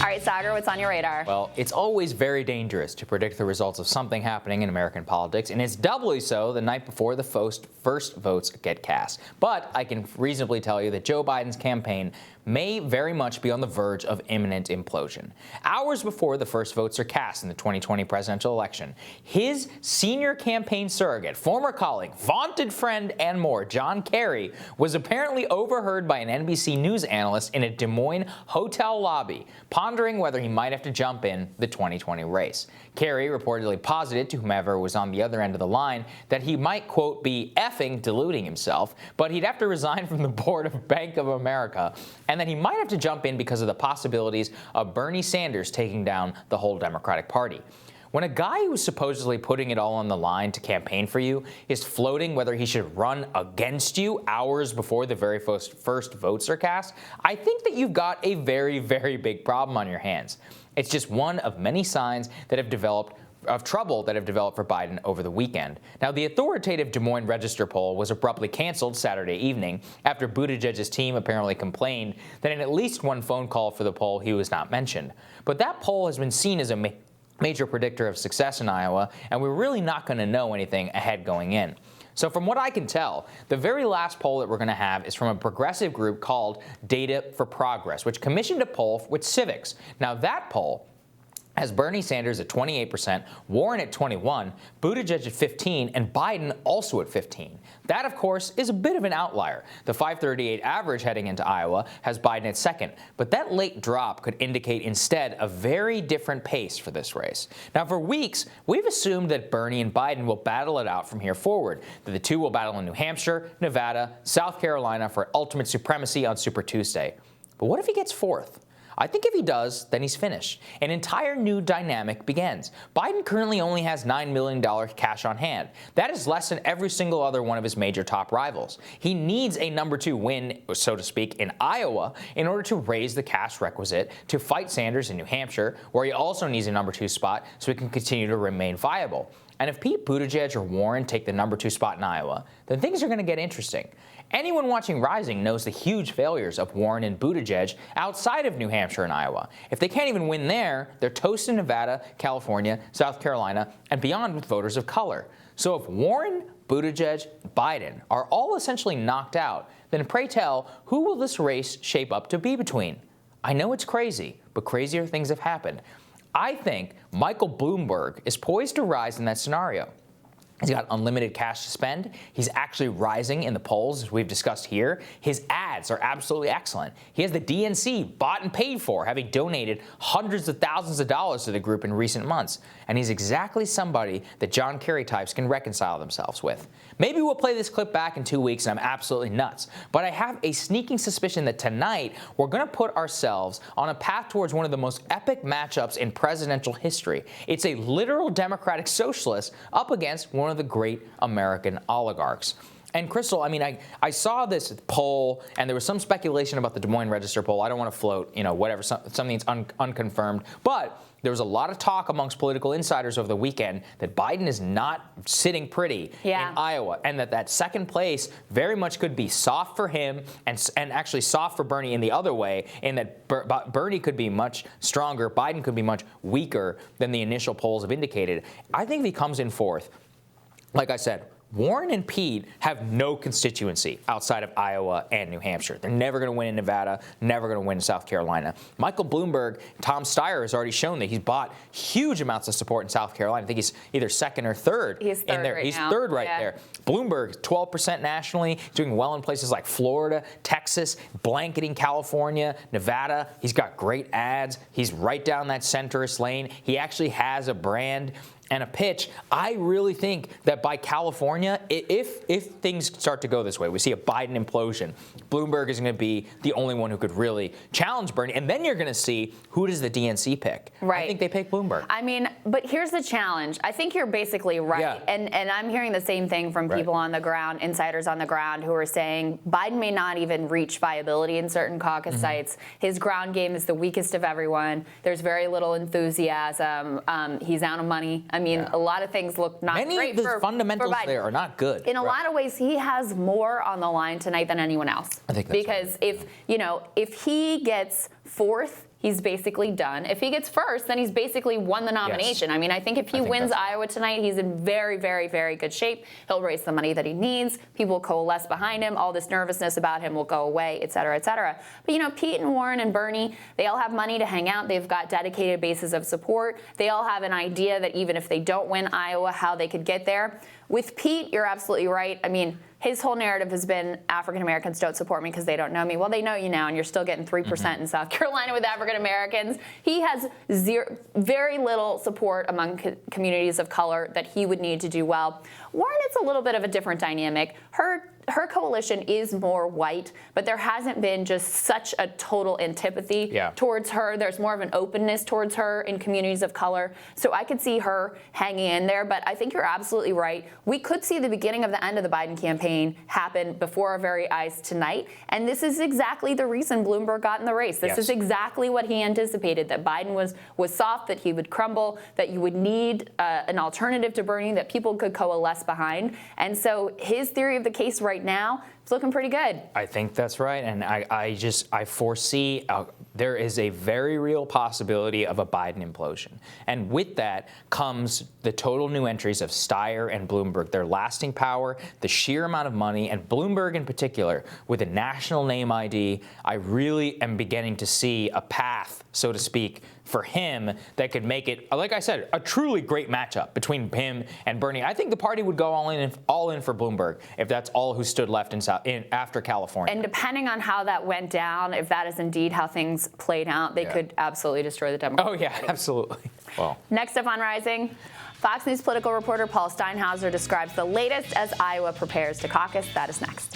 All right, Saagar, what's on your radar? Well, it's always very dangerous to predict the results of something happening in American politics, and it's doubly so the night before the first votes get cast. But I can reasonably tell you that Joe Biden's campaign may very much be on the verge of imminent implosion. Hours before the first votes are cast in the 2020 presidential election, his senior campaign surrogate, former colleague, vaunted friend, and more, John Kerry, was apparently overheard by an NBC News analyst in a Des Moines hotel lobby, pondering whether he might have to jump in the 2020 race. Kerry reportedly posited to whomever was on the other end of the line that he might, quote, be effing deluding himself, but he'd have to resign from the board of Bank of America, and that he might have to jump in because of the possibilities of Bernie Sanders taking down the whole Democratic Party. When a guy who's supposedly putting it all on the line to campaign for you is floating whether he should run against you hours before the very first votes are cast, I think that you've got a very, very big problem on your hands. It's just one of many signs that have developed of trouble that have developed for Biden over the weekend. Now, the authoritative Des Moines Register poll was abruptly canceled Saturday evening after Buttigieg's team apparently complained that in at least one phone call for the poll, he was not mentioned. But that poll has been seen as a major predictor of success in Iowa, and we're really not going to know anything ahead going in. So from what I can tell, the very last poll that we're going to have is from a progressive group called Data for Progress, which commissioned a poll with civics. Now, that poll has Bernie Sanders at 28%, Warren at 21%, Buttigieg at 15%, and Biden also at 15%. That, of course, is a bit of an outlier. The 538 average heading into Iowa has Biden at second, but that late drop could indicate instead a very different pace for this race. Now, for weeks, we've assumed that Bernie and Biden will battle it out from here forward, that the two will battle in New Hampshire, Nevada, South Carolina for ultimate supremacy on Super Tuesday. But what if he gets fourth? I think if he does, then he's finished. An entire new dynamic begins. Biden currently only has $9 million cash on hand. That is less than every single other one of his major top rivals. He needs a number two win, so to speak, in Iowa in order to raise the cash requisite to fight Sanders in New Hampshire, where he also needs a number two spot so he can continue to remain viable. And if Pete Buttigieg or Warren take the number two spot in Iowa, then things are going to get interesting. Anyone watching Rising knows the huge failures of Warren and Buttigieg outside of New Hampshire and Iowa. If they can't even win there, they're toast in Nevada, California, South Carolina, and beyond with voters of color. So if Warren, Buttigieg, Biden are all essentially knocked out, then pray tell, who will this race shape up to be between? I know it's crazy, but crazier things have happened. I think Michael Bloomberg is poised to rise in that scenario. He's got unlimited cash to spend. He's actually rising in the polls, as we've discussed here. His ads are absolutely excellent. He has the DNC bought and paid for, having donated hundreds of thousands of dollars to the group in recent months. And he's exactly somebody that John Kerry types can reconcile themselves with. Maybe we'll play this clip back in 2 weeks and I'm absolutely nuts. But I have a sneaking suspicion that tonight we're going to put ourselves on a path towards one of the most epic matchups in presidential history. It's a literal democratic socialist up against one of the great American oligarchs. And Crystal, I mean, I saw this poll, and there was some speculation about the Des Moines Register poll. I don't want to float, whatever, something that's unconfirmed. But there was a lot of talk amongst political insiders over the weekend that Biden is not sitting pretty in Iowa, and that second place very much could be soft for him and actually soft for Bernie in the other way, in that Bernie could be much stronger, Biden could be much weaker than the initial polls have indicated. I think if he comes in fourth, like I said, Warren and Pete have no constituency outside of Iowa and New Hampshire. They're never going to win in Nevada, never going to win in South Carolina. Michael Bloomberg, Tom Steyer has already shown that he's bought huge amounts of support in South Carolina. I think he's either second or third. He's third in there. Right He's now. third right there. Bloomberg, 12% nationally, doing well in places like Florida, Texas, blanketing California, Nevada. He's got great ads. He's right down that centrist lane. He actually has a brand and a pitch. I really think that by California, if things start to go this way, we see a Biden implosion, Bloomberg is going to be the only one who could really challenge Bernie. And then you're going to see, who does the DNC pick? Right. I think they pick Bloomberg. I mean, but here's the challenge. I think you're basically right. Yeah. And I'm hearing the same thing from people on the ground, insiders on the ground, who are saying Biden may not even reach viability in certain caucus sites. His ground game is the weakest of everyone. There's very little enthusiasm. He's out of money. I mean, a lot of things look not Many great of the for fundamentals Biden. there are not good. In a lot of ways, he has more on the line tonight than anyone else. I think that's because if he gets fourth, he's basically done. If he gets first, then he's basically won the nomination. Yes. I mean, I think if he wins Iowa tonight, he's in very, very, very good shape. He'll raise the money that he needs. People will coalesce behind him. All this nervousness about him will go away, et cetera, et cetera. But, you know, Pete and Warren and Bernie, they all have money to hang out. They've got dedicated bases of support. They all have an idea that even if they don't win Iowa, how they could get there. With Pete, you're absolutely right. I mean, his whole narrative has been African Americans don't support me because they don't know me. Well, they know you now, and you're still getting 3% in South Carolina with African Americans. He has very little support among communities of color that he would need to do well. Warren, it's a little bit of a different dynamic. Her coalition is more white, but there hasn't been just such a total antipathy towards her. There's more of an openness towards her in communities of color. So I could see her hanging in there, but I think you're absolutely right. We could see the beginning of the end of the Biden campaign happen before our very eyes tonight, and this is exactly the reason Bloomberg got in the race. This is exactly what he anticipated, that Biden was soft, that he would crumble, that you would need an alternative to Bernie that people could coalesce behind. And so his theory of the case right now, it's looking pretty good. I think that's right, and I foresee there is a very real possibility of a Biden implosion. And with that comes the total new entries of Steyer and Bloomberg, their lasting power, the sheer amount of money, and Bloomberg in particular, with a national name ID. I really am beginning to see a path, so to speak, for him that could make it, like I said, a truly great matchup between him and Bernie. I think the party would go all in for Bloomberg if that's all who stood left in after California. And depending on how that went down, if that is indeed how things played out, they could absolutely destroy the Democratic Party. Oh yeah, absolutely. Well. Next up on Rising, Fox News political reporter Paul Steinhauser describes the latest as Iowa prepares to caucus. That is next.